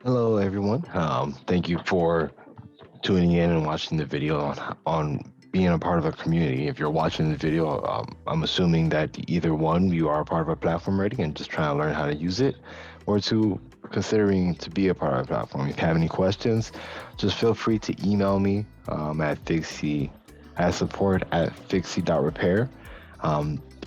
Hello, everyone. Thank you for tuning in and watching the video on being a part of a community. If you're watching the video, I'm assuming that either one, you are a part of our platform already and just trying to learn how to use it, or two, considering to be a part of our platform. If you have any questions, just feel free to email me at Fixxi at support at Fixxi.repair.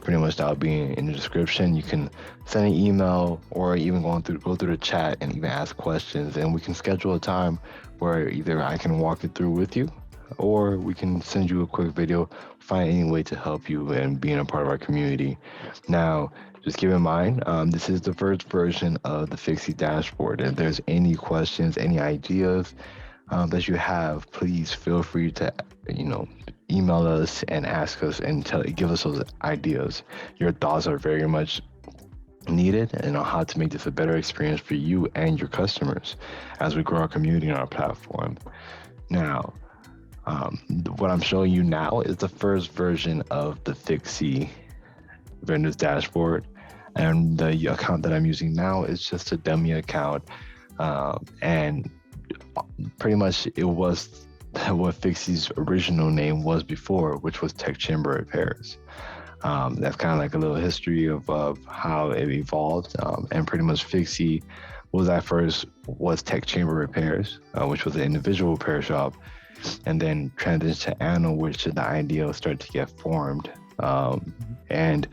Pretty much that'll be in the description. You can send an email or even go through the chat and even ask questions, and we can schedule a time where either I can walk it through with you, or we can send you a quick video, find any way to help you and being a part of our community. Now, just keep in mind, this is the first version of the Fixie dashboard. If there's any questions, any ideas that you have, please feel free to, you know, email us and ask us and give us those ideas. Your thoughts are very much needed and on how to make this a better experience for you and your customers as we grow our community and our platform. Now, what I'm showing you now is the first version of the Fixie vendors dashboard. And the account that I'm using now is just a dummy account. And pretty much it was what Fixie's original name was before, which was Tech Chamber Repairs. That's kind of like a little history of how it evolved. And pretty much Fixie was at first was Tech Chamber Repairs, which was an individual repair shop, and then transitioned to Anno, which the idea started to get formed, and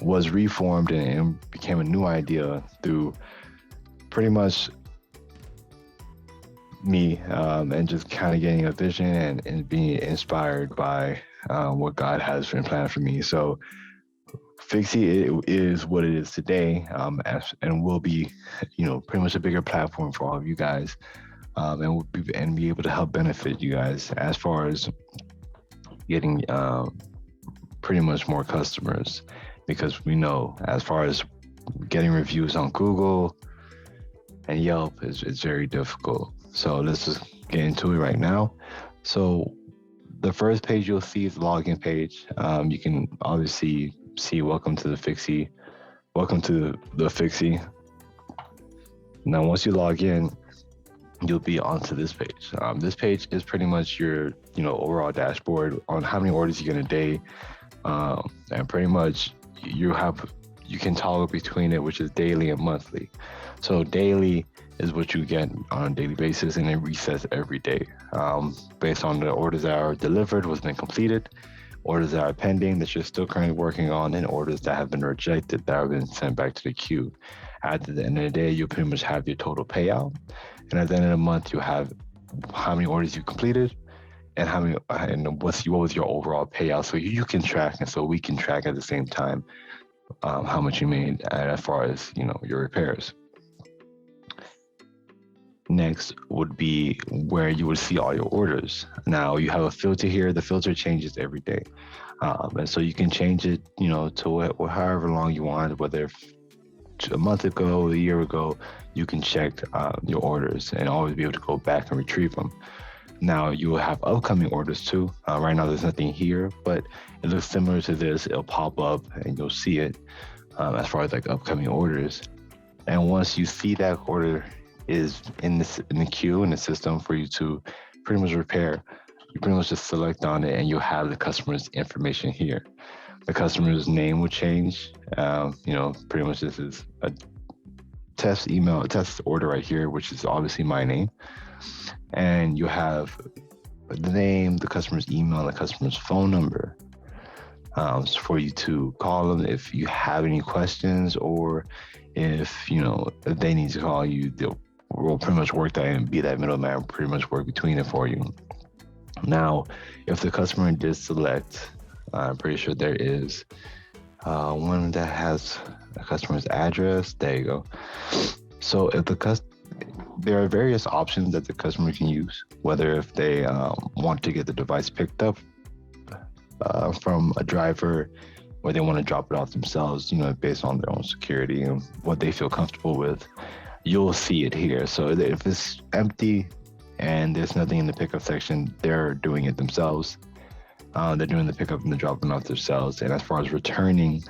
was reformed and became a new idea through pretty much me, and just kind of getting a vision and being inspired by what God has been planned for me. So Fixie is what it is today, and will be, pretty much a bigger platform for all of you guys, and be able to help benefit you guys as far as getting pretty much more customers, because we know as far as getting reviews on Google and Yelp is very difficult. So let's just get into it right now. So the first page you'll see is the login page. You can obviously see welcome to the Fixie. Welcome to the Fixie. Now, once you log in, you'll be onto this page. This page is pretty much your, overall dashboard on how many orders you get a day, and pretty much you can toggle between it, which is daily and monthly. So daily is what you get on a daily basis, and it resets every day based on the orders that are delivered, what's been completed, orders that are pending that you're still currently working on, and orders that have been rejected that have been sent back to the queue. At the end of the day, you pretty much have your total payout, and at the end of the month, you have how many orders you completed and what was your overall payout, so you can track, and so we can track at the same time how much you made as far as your repairs. Next would be where you would see all your orders. Now you have a filter here. The filter changes every day, and so you can change it, to however long you want. Whether a month ago, a year ago, you can check your orders and always be able to go back and retrieve them. Now you will have upcoming orders too. Right now there's nothing here, but it looks similar to this. It'll pop up and you'll see it as far as like upcoming orders. And once you see that order is in the queue in the system for you to pretty much repair, you pretty much just select on it and you'll have the customer's information here. The customer's name will change. Pretty much this is a test order right here, which is obviously my name. And you have the name, the customer's email, and the customer's phone number for you to call them if you have any questions, or if they need to call you. We'll pretty much work that and be that middleman, pretty much work between it for you. Now, if the customer did select, I'm pretty sure there is one that has a customer's address. There you go. So if there are various options that the customer can use, whether if they want to get the device picked up from a driver, or they want to drop it off themselves, based on their own security and what they feel comfortable with. You'll see it here. So if it's empty and there's nothing in the pickup section, they're doing it themselves. They're doing the pickup and the dropping off themselves. And as far as returning,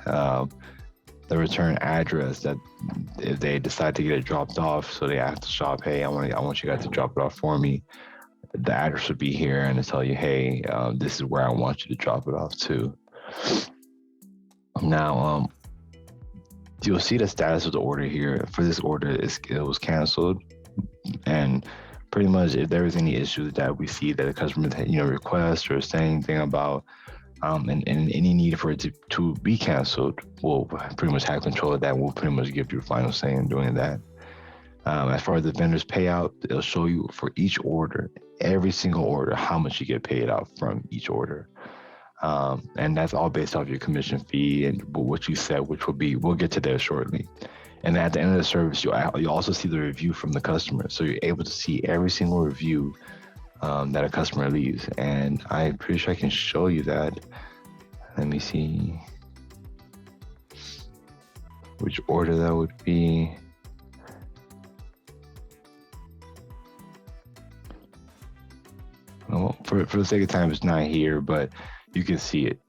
the return address that if they decide to get it dropped off, so they ask the shop, hey, I want you guys to drop it off for me. The address would be here, and to tell you, hey, this is where I want you to drop it off to. Now, you'll see the status of the order here. For this order, it was canceled, and pretty much if there is any issues that we see that a customer request or say anything about, and any need for it to be canceled, we'll pretty much have control of that. We'll pretty much give you a final say in doing that. As far as the vendor's payout, it'll show you for each order, every single order, how much you get paid out from each order. And that's all based off your commission fee and what you said, which will be, we'll get to that shortly. And at the end of the service, you also see the review from the customer. So you're able to see every single review that a customer leaves. And I'm pretty sure I can show you that. Let me see which order that would be. Well, for the sake of time, it's not here, but you can see it.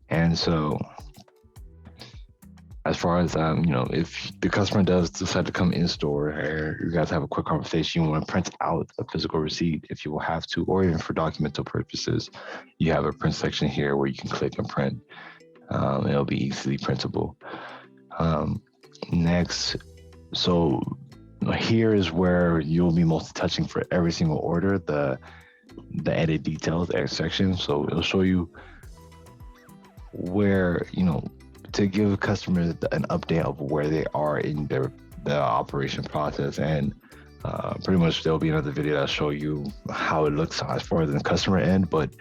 And so as far as, if the customer does decide to come in store, or you guys have a quick conversation, you want to print out a physical receipt if you will have to, or even for documental purposes, you have a print section here where you can click and print. It'll be easily printable. Next, so here is where you'll be mostly touching for every single order, the edit details section. So it'll show you where, to give customers an update of where they are in the operation process. And pretty much there'll be another video that'll show you how it looks as far as the customer end, but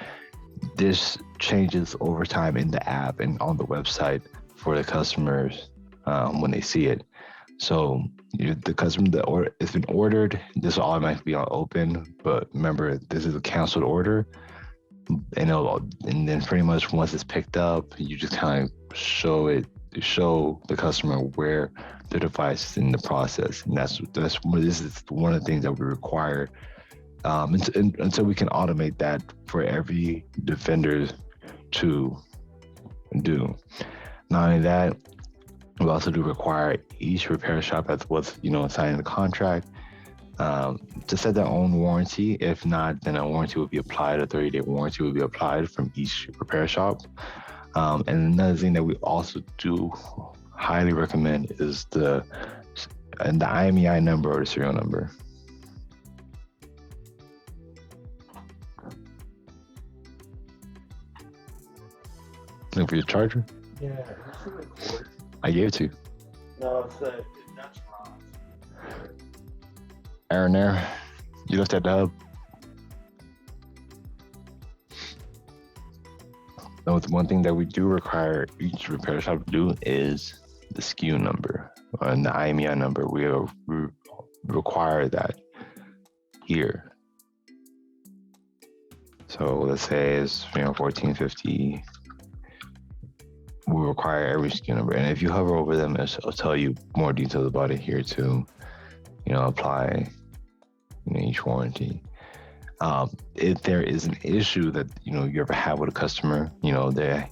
this changes over time in the app and on the website for the customers when they see it. So the customer, the order, it's been ordered, this will automatically be on open, but remember, this is a canceled order. And then pretty much once it's picked up, you just kind of show the customer where the device is in the process. And this is one of the things that we require until we can automate that for every vendor to do. Not only that, we also do require each repair shop as was, signing the contract to set their own warranty. If not, then a warranty will be applied, a 30-day warranty will be applied from each repair shop. And another thing that we also do highly recommend is the IMEI number or the serial number. Looking for your charger? Yeah, it's in the cord. I gave it to you. No, that's wrong. Aaron there. You left at the hub. So one thing that we do require each repair shop to do is the SKU number and the IMEI number. We require that here. So let's say it's 1450. We require every SKU number, and if you hover over them, it'll tell you more details about it here to, apply each warranty. If there is an issue that you ever have with a customer, their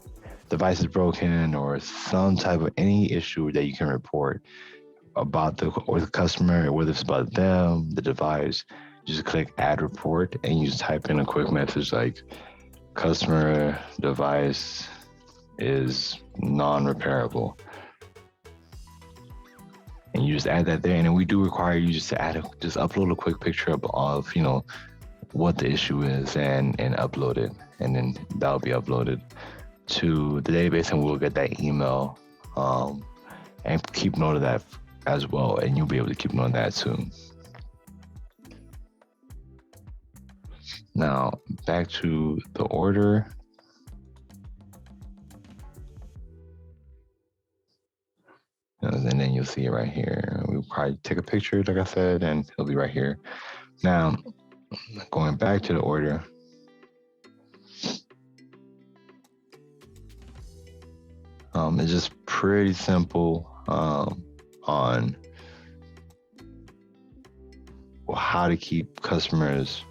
device is broken or some type of any issue that you can report about the customer, whether it's about them, the device, just click add report and you just type in a quick message like customer device is non-repairable, and you just add that there. And then we do require you just to upload a quick picture of what the issue is and upload it, and then that'll be uploaded to the database, and we'll get that email and keep note of that as well, and you'll be able to keep note of that soon. Now back to the order. And then you'll see it right here. We'll probably take a picture, like I said, and it'll be right here. Now, going back to the order. It's just pretty simple on how to keep customers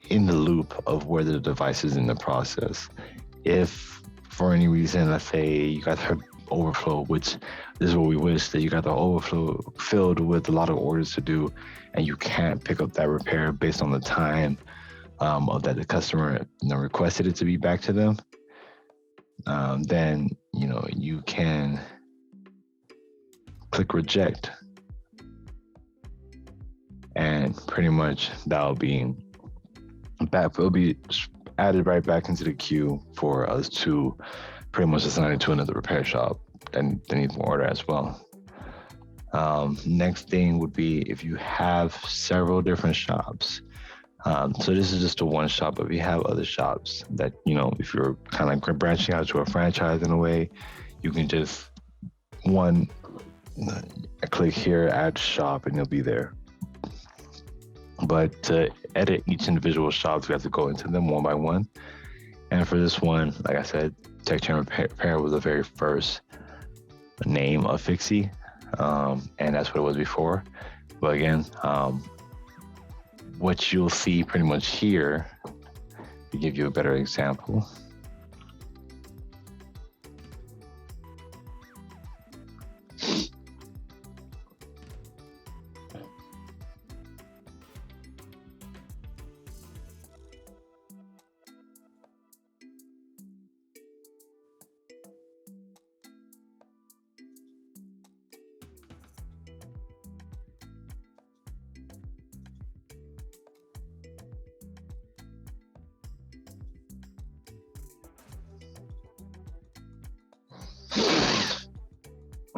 in the loop of where the device is in the process. If for any reason, let's say you got the overflow, which this is what we wish, that you got the overflow filled with a lot of orders to do, and you can't pick up that repair based on the time of that the customer requested it to be back to them, then you can click reject, and pretty much that'll be back. It'll be added right back into the queue for us to pretty much assign it to another repair shop and they need more order as well. Next thing would be if you have several different shops. So this is just a one shop, but if you have other shops that, if you're kind of like branching out to a franchise in a way, you can just click here, add shop, and it'll be there. But to edit each individual shops, we have to go into them one by one. And for this one, like I said, Tech Chain Repair was the very first name of Fixxi, and that's what it was before. But again, what you'll see pretty much here, to give you a better example.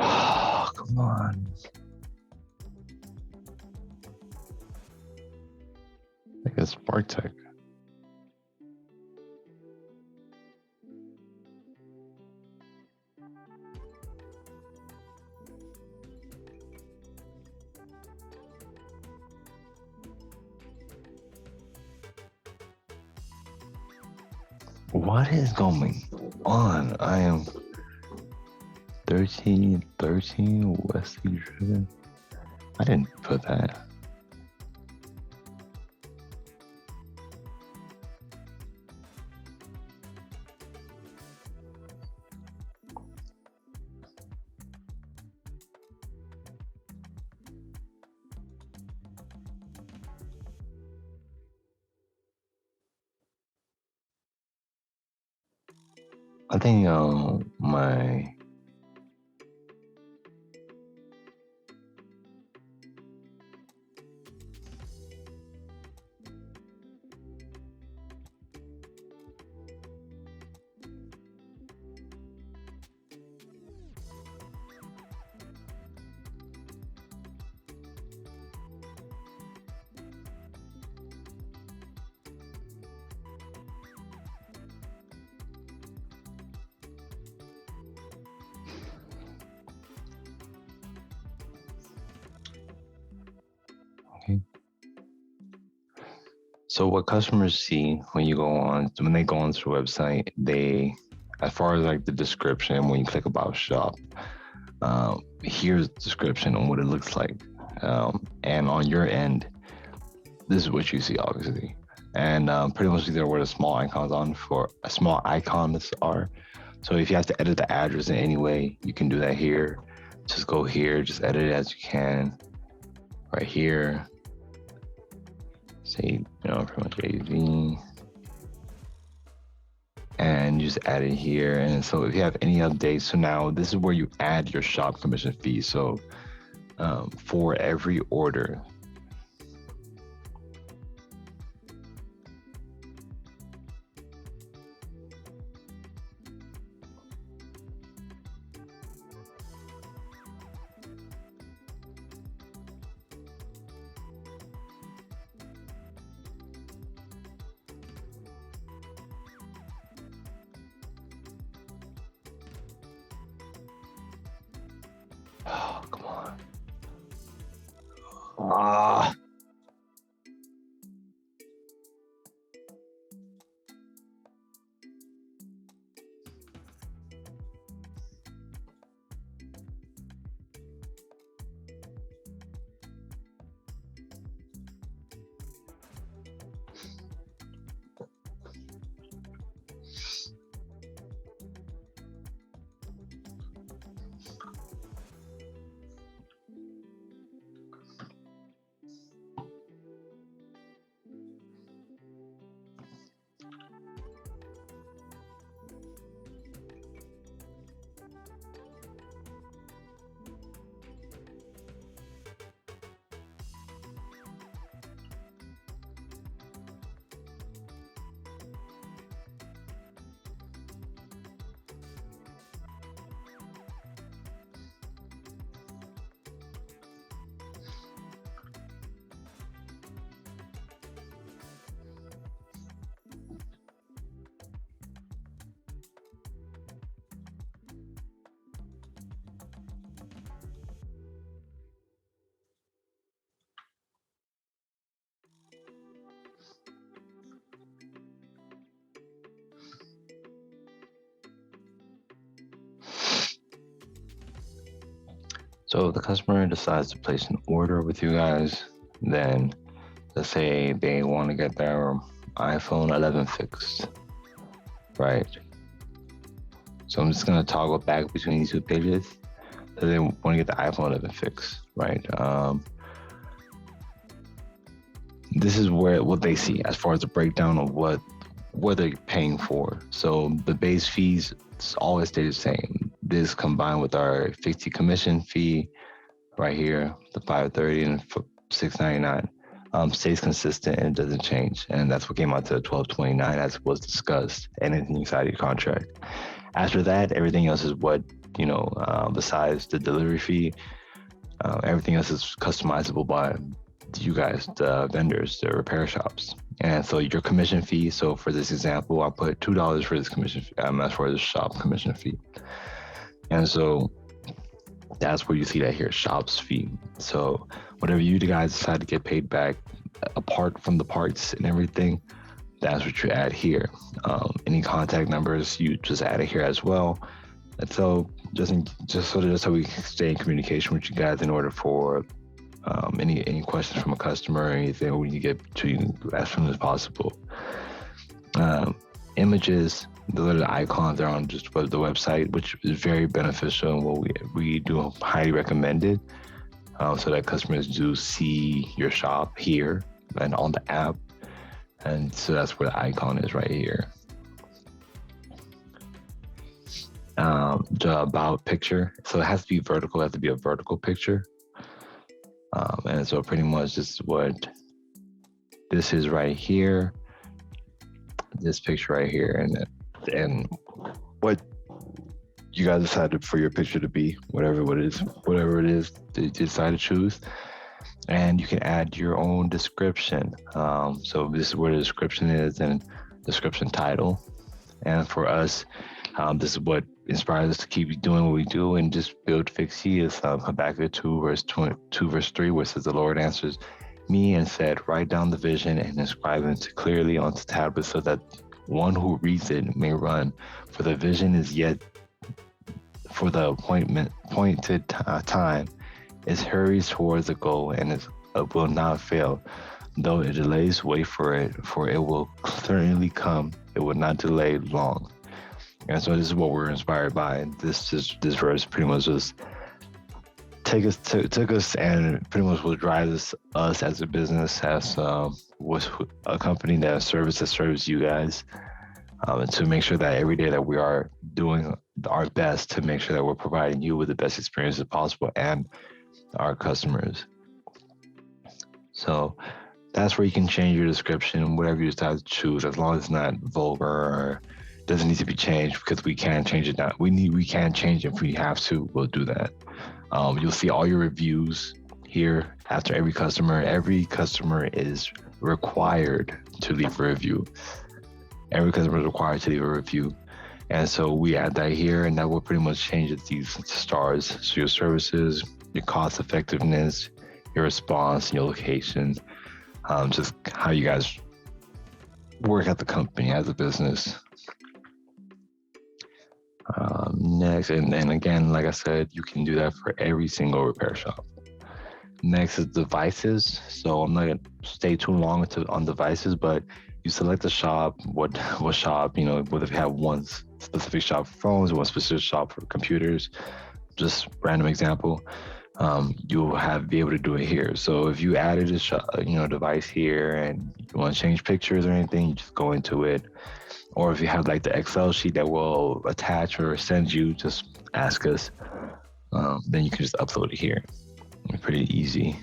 Oh, come on. Like a Spark Tech. What is going on? I am 1313 Wesley Driven. I didn't put that. I think my So what customers see when they go onto the website, they, as far as like the description, when you click about shop, here's the description on what it looks like. And on your end, this is what you see, obviously. And pretty much these are where the small icons are. So if you have to edit the address in any way, you can do that here. Just go here, just edit it as you can. Right here. Say, pretty much AV. And you just add it here. And so if you have any updates, so now this is where you add your shop commission fee. So for every order, oh, come on. Ah. So if the customer decides to place an order with you guys, then let's say they want to get their iPhone 11 fixed, right? So I'm just going to toggle back between these two pages. So they want to get the iPhone 11 fixed, right? This is what they see as far as the breakdown of what they're paying for. So the base fees always stay the same. This combined with our Fixxi commission fee right here, the $530 and $699, stays consistent and doesn't change. And that's what came out to $1229 as was discussed and inside your contract. After that, everything else is what, besides the delivery fee, everything else is customizable by you guys, the vendors, the repair shops. And so your commission fee, so for this example, I put $2 for this commission fee, as far as the shop commission fee. And so that's where you see that here, shop's fee. So whatever you guys decide to get paid back, apart from the parts and everything, that's what you add here. Any contact numbers, you just add it here as well. And so just so we can stay in communication with you guys in order for any questions from a customer or anything, we need to get to you as soon as possible. Images, the little icons are on just the website, which is very beneficial and what we do highly recommend it, so that customers do see your shop here and on the app. And so that's where the icon is right here. The about picture, so it has to be vertical, it has to be a vertical picture. And so pretty much this is what this is right here, this picture right here, and what you guys decided for your picture to be, whatever it is that you decide to choose. And you can add your own description. So this is where the description is and description title. And for us, this is what inspires us to keep doing what we do and just build Fixxi. Is Habakkuk 2 verse 3, where it says, the Lord answers me and said, write down the vision and inscribe it clearly onto tablets so that one who reads it may run. For the vision is yet for the appointed time. It hurries towards the goal and it will not fail. Though it delays, wait for it, for it will certainly come. It will not delay long. And so this is what we're inspired by. This verse pretty much just took us and pretty much will drive us as a business, as was a company that serves you guys, and to make sure that every day that we are doing our best to make sure that we're providing you with the best experiences possible and our customers. So that's where you can change your description, whatever you decide to choose, as long as it's not vulgar or doesn't need to be changed, because we can change it now. We can change it if we have to, we'll do that. You'll see all your reviews here after every customer. Every customer is required to leave a review. Every customer is required to leave a review. And so we add that here, and that will pretty much change these stars. So your services, your cost effectiveness, your response, your location, just how you guys work at the company as a business. Next, and again, like I said, you can do that for every single repair shop. Next is devices. So I'm not gonna stay too long on devices, but you select the shop, what shop, whether you have one specific shop for phones, one specific shop for computers, just random example, you'll be able to do it here. So if you added a device here and you want to change pictures or anything, you just go into it. Or if you have like the Excel sheet that will attach or send you, just ask us. Then you can just upload it here. Pretty easy.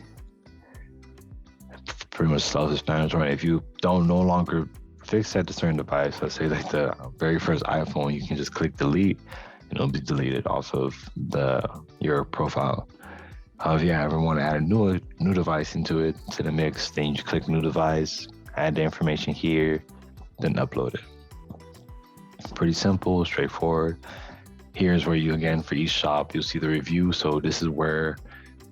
Pretty much self-explanatory. If you don't no longer fix that certain device, let's say like the very first iPhone, you can just click delete and it'll be deleted off of your profile. If you ever want to add a new device to the mix, then you click new device, add the information here, then upload it. Pretty simple, straightforward. Here's where you, again, for each shop, you'll see the review. So this is where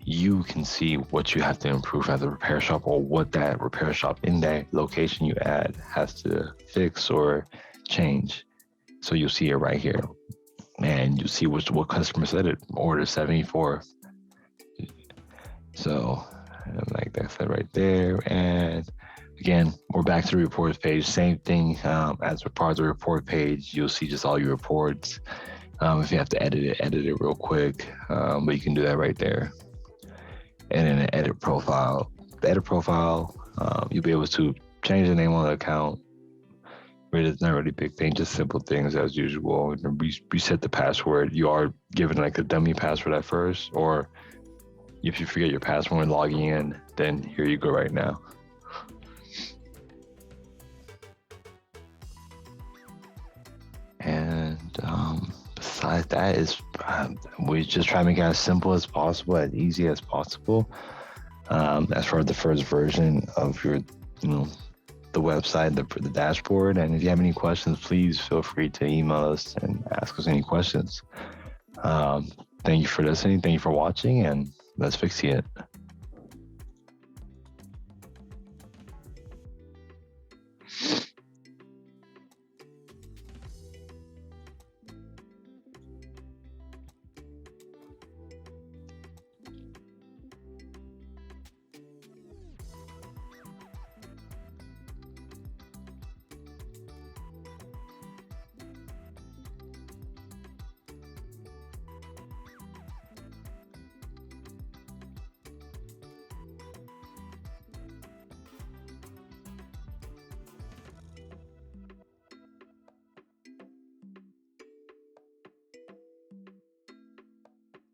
you can see what you have to improve as a repair shop, or what that repair shop in that location you add has to fix or change. So you'll see it right here. And you see what customer said it, order 74. So, like that said right there. And again, we're back to the reports page. Same thing as part of the report page. You'll see just all your reports. If you have to edit it real quick. But you can do that right there. And in an edit profile, you'll be able to change the name on the account. It's not really big thing, just simple things as usual. Reset the password. You are given like a dummy password at first, or if you forget your password when logging in, then here you go right now. And besides that, is we just try to make it as simple as possible, as easy as possible. As far as the first version of your, the website, the dashboard. And if you have any questions, please feel free to email us and ask us any questions. Thank you for listening. Thank you for watching, and let's fix it.